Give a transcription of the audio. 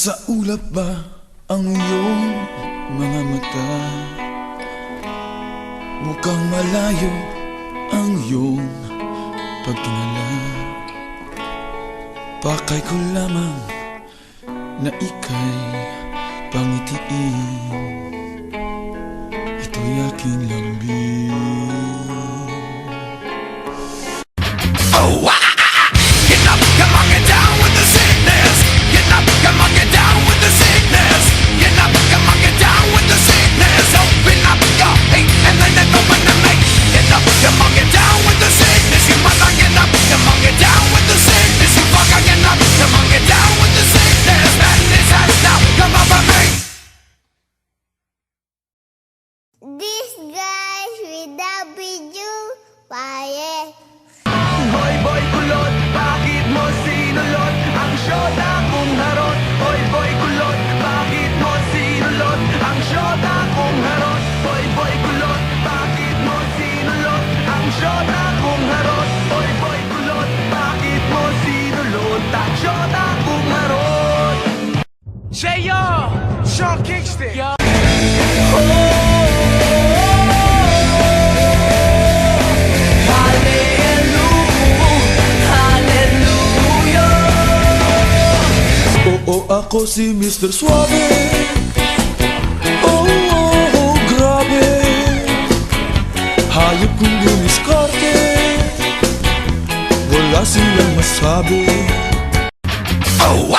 Nasa ulap ba ang iyong mga mata? Mukhang malayo ang iyong pagtingala. Pakay ko lamang na ika'y pangitiin. Ito'y aking lambing. Oh, get up, come on, get down with the sickness. Get up, come on, get down with the sickness. Get up, come on, get down with the sickness. Open up your hate and then let open the make. Get up, come on, get down with the sickness. You must get up, come on, get down with the sickness. You fucking get up, come on, get down with the sickness. Madness has now come over me. This guys without video, paye. Hoy boy kulot, bakit mo sinulot ang syota kong harot? Hoy boy kulot, bakit mo sinulot ang syota kong harot? Hoy boy kulot, bakit mo sinulot ang syota kong harot? Hoy boy kulot, bakit mo sinulot ang syota kong harot? J.O. Sean Kingston. Yo. Oo, ako si Mr. Suave. Oh, grabe. Hayop kong dumiskarte. Wala silang masabi. Oh,